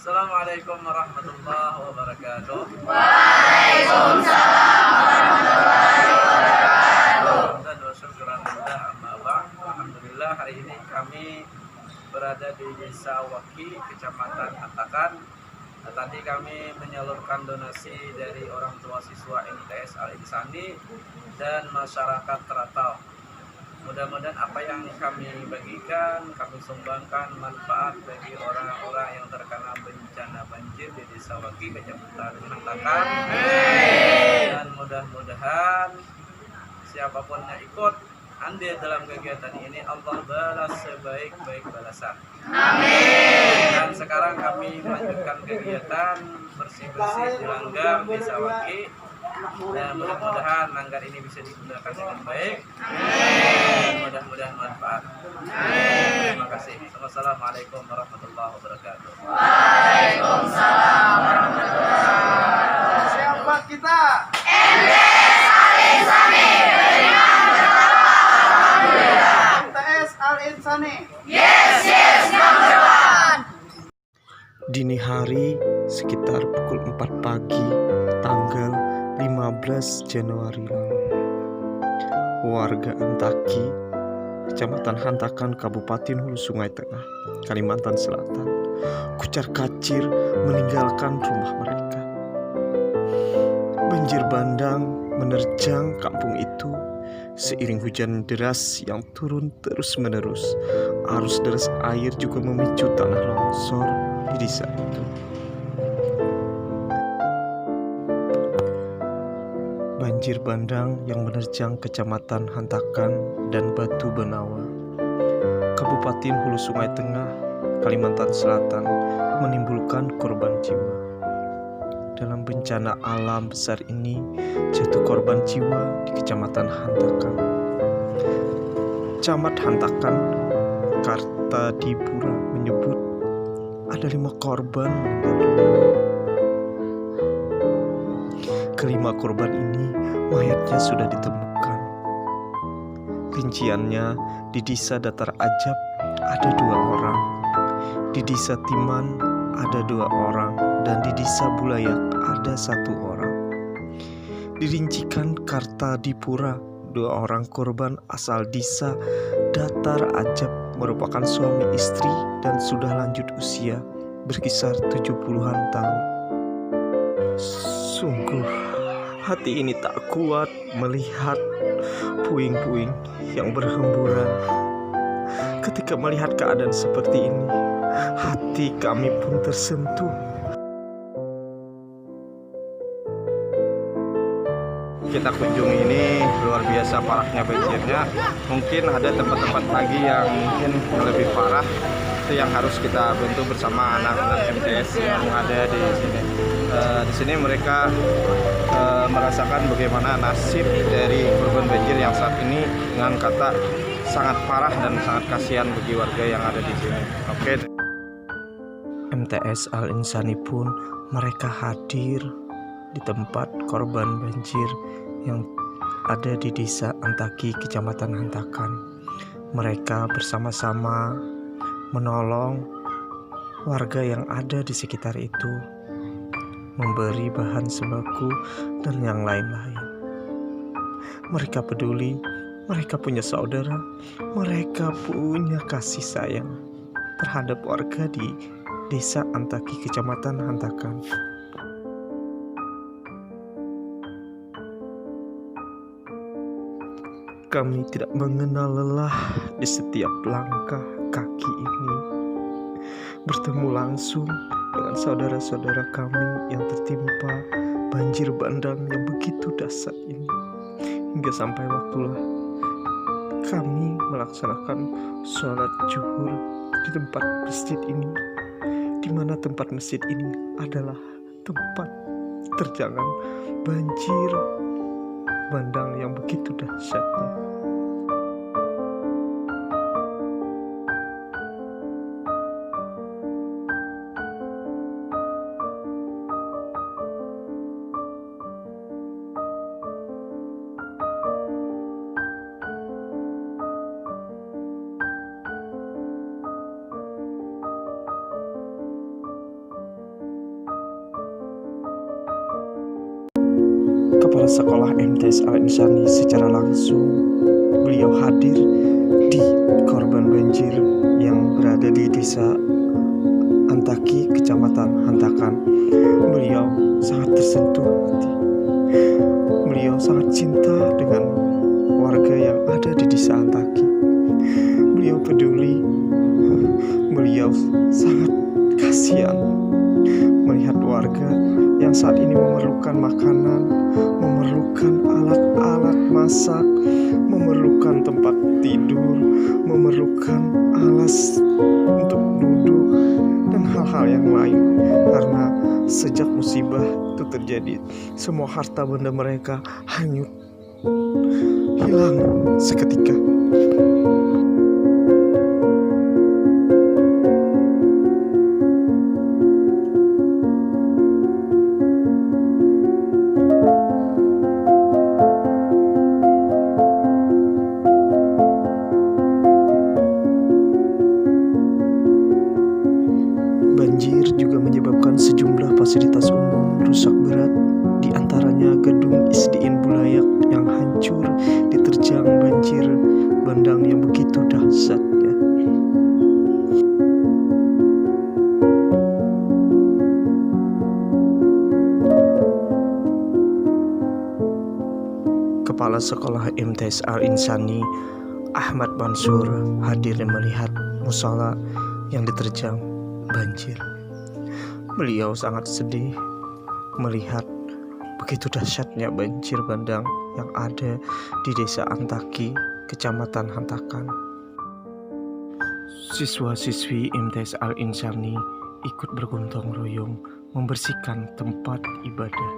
Assalamualaikum warahmatullahi wabarakatuh. Dan wasyukuranillah amma ba'd. Alhamdulillah, hari ini kami berada di Desa Waki, Kecamatan Hantakan. Tadi kami menyalurkan donasi dari orang tua siswa MTS Al-Insani dan masyarakat Teratau. Mudah-mudahan apa yang kami bagikan, kami sumbangkan manfaat bagi orang-orang yang terkena bencana banjir di Desa Waki, Kecamatan Hantakan. Dan mudah-mudahan siapapun yang ikut andil dalam kegiatan ini, Allah balas sebaik-baik balasan. Amin. Dan sekarang kami melanjutkan kegiatan bersih-bersih di langgar Desa Waki. Dan mudah-mudahan langgar ini bisa digunakan dengan baik. Amin. Mudah-mudahan manfaat. Amin. Terima kasih. Wassalamualaikum warahmatullahi wabarakatuh. Waalaikumsalam warahmatullahi wabarakatuh. Siapa kita? MTS Al-Insani. Beriman bertakwa. Alhamdulillah. MTS Al-Insani. Yes, number one. Dini hari sekitar pukul 4 pagi tanggal 15 Januari lalu, warga Antaki, Kecamatan Hantakan, Kabupaten Hulu Sungai Tengah, Kalimantan Selatan, kucar-kacir meninggalkan rumah mereka. Banjir bandang menerjang kampung itu. Seiring hujan deras yang turun terus-menerus, arus deras air juga memicu tanah longsor di desa itu. Banjir bandang yang menerjang Kecamatan Hantakan dan Batu Benawa, Kabupaten Hulu Sungai Tengah, Kalimantan Selatan, menimbulkan korban jiwa. Dalam bencana alam besar ini, jatuh korban jiwa di Kecamatan Hantakan, Camat Hantakan, Kartadipura menyebut ada 5 korban meninggal dunia. Kelima korban ini mayatnya sudah ditemukan. Rinciannya, di desa Datar Ajab ada 2 orang, di desa Timan ada 2 orang, dan di desa Bulayak ada 1 orang. Dirincikan Kartadipura, 2 orang korban asal desa Datar Ajab merupakan suami istri dan sudah lanjut usia, berkisar 70-an tahun. Sungguh hati ini tak kuat melihat puing-puing yang berhamburan. Ketika melihat keadaan seperti ini, hati kami pun tersentuh. Kita kunjungi ini luar biasa parahnya banjirnya. Mungkin ada tempat-tempat lagi yang mungkin lebih parah. Itu yang harus kita bantu bersama anak-anak MTS yang ada di sini. Di sini mereka merasakan bagaimana nasib dari korban banjir yang saat ini dengan kata sangat parah dan sangat kasihan bagi warga yang ada di sini. Oke. MTS Al-Insani pun mereka hadir di tempat korban banjir yang ada di desa Antaki, Kecamatan Hantakan. Mereka bersama-sama menolong warga yang ada di sekitar itu, memberi bahan sembako dan yang lain-lain. Mereka peduli, mereka punya saudara, mereka punya kasih sayang terhadap warga di desa Antaki, Kecamatan Hantakan. Kami tidak mengenal lelah di setiap langkah kaki ini, bertemu langsung dengan saudara-saudara kami yang tertimpa banjir bandang yang begitu dahsyat ini. Hingga sampai waktulah kami melaksanakan sholat zuhur di tempat masjid ini, di mana tempat masjid ini adalah tempat terjangan banjir bandang yang begitu dahsyatnya. Kepala Sekolah MTS Al Insani secara langsung beliau hadir di korban banjir yang berada di Desa Antaki, Kecamatan Hantakan. Beliau sangat tersentuh hati. Beliau sangat cinta dengan warga yang ada di Desa Antaki. Beliau peduli. Beliau sangat kasihan melihat warga yang saat ini memerlukan makanan, memerlukan alat-alat masak, memerlukan tempat tidur, memerlukan alas untuk duduk, dan hal-hal yang lain. Karena sejak musibah itu terjadi, semua harta benda mereka hanyut, hilang seketika. Banjir juga menyebabkan sejumlah fasilitas umum rusak berat, di antaranya gedung ISDN Bulayak yang hancur diterjang banjir bandang yang begitu dahsyatnya. Kepala Sekolah MTS Al Insani Ahmad Mansur hadir dan melihat musala yang diterjang banjir. Beliau sangat sedih melihat begitu dahsyatnya banjir bandang yang ada di Desa Antaki, Kecamatan Hantakan. Siswa-siswi MTS Al Insani ikut bergotong royong membersihkan tempat ibadah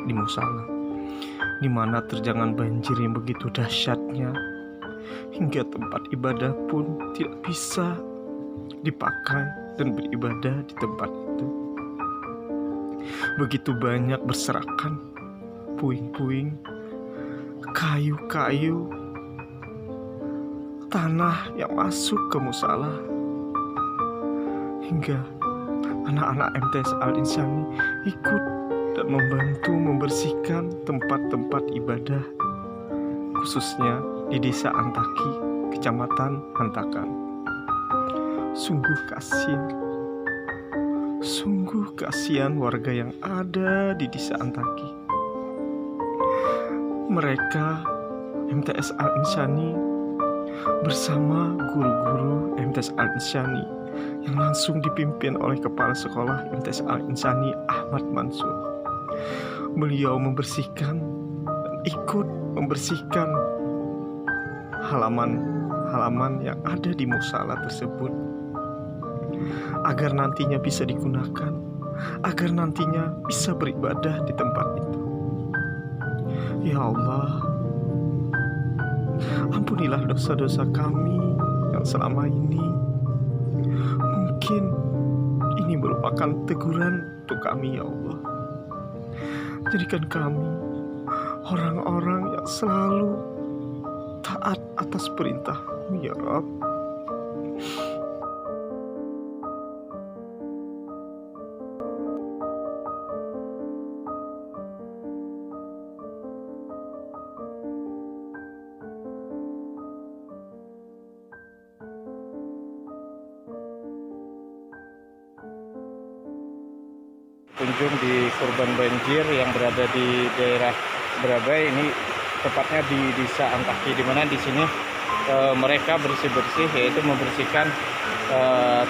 di musala, di mana terjangan banjir yang begitu dahsyatnya hingga tempat ibadah pun tidak bisa dipakai dan beribadah di tempat itu. Begitu banyak berserakan puing-puing, kayu-kayu, tanah yang masuk ke musala, hingga anak-anak MTS Al Insani ikut dan membantu membersihkan tempat-tempat ibadah, khususnya di Desa Antaki, Kecamatan Hantakan. Sungguh kasihan warga yang ada di Desa Antaki. Mereka MTS Al Insani bersama guru-guru MTS Al Insani yang langsung dipimpin oleh Kepala Sekolah MTS Al Insani Ahmad Mansur. Beliau membersihkan dan ikut membersihkan halaman yang ada di musala tersebut, agar nantinya bisa digunakan, agar nantinya bisa beribadah di tempat itu. Ya Allah, ampunilah dosa-dosa kami yang selama ini mungkin ini merupakan teguran untuk kami, ya Allah. Jadikan kami orang-orang yang selalu taat atas perintah-Mu, ya Rabb. Kunjung di korban banjir yang berada di daerah Brabai, ini tepatnya di Desa Antaki, di mana di sini mereka bersih-bersih, yaitu membersihkan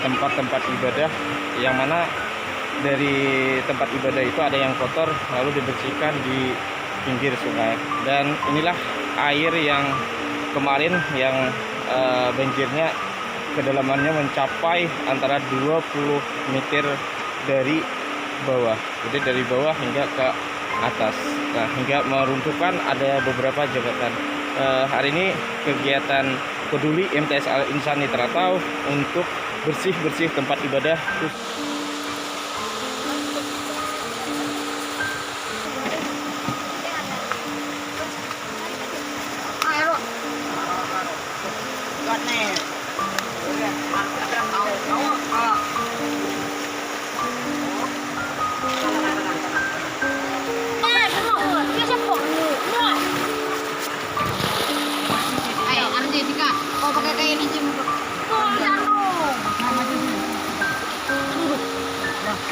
tempat-tempat ibadah, yang mana dari tempat ibadah itu ada yang kotor lalu dibersihkan di pinggir sungai. Dan inilah air yang kemarin yang banjirnya kedalamannya mencapai antara 20 meter dari bawah, jadi dari bawah hingga ke atas. Nah, hingga meruntuhkan ada beberapa jembatan. Hari ini kegiatan peduli MTS Al Insani Teratau untuk bersih-bersih tempat ibadah.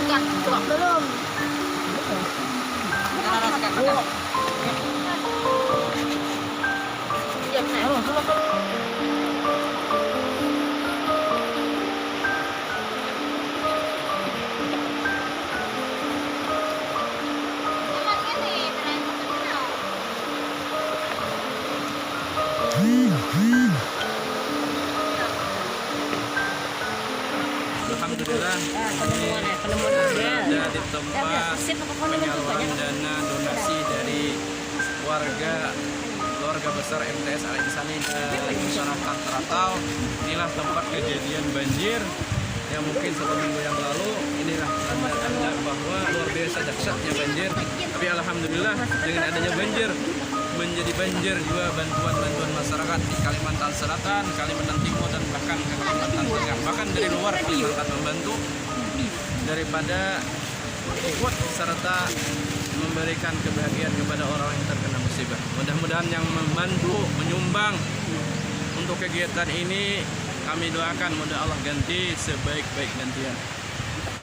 Belum. Alhamdulillah ada di tempat penyaluran dana donasi dari keluarga besar MTS Al Insani dan masyarakat Teratau. Inilah tempat kejadian banjir yang mungkin 1 minggu yang lalu. Inilah tanda-tanda bahwa luar biasa dahsyatnya banjir. Tapi alhamdulillah dengan adanya banjir menjadi banjir juga bantuan masyarakat di Kalimantan Selatan, Kalimantan Timur, dan bahkan ke Kalimantan Tengah. Bahkan dari luar masyarakat membantu daripada ikut serta memberikan kebahagiaan kepada orang yang terkena musibah. Mudah-mudahan yang membantu, menyumbang untuk kegiatan ini kami doakan mudah Allah ganti sebaik-baik gantian.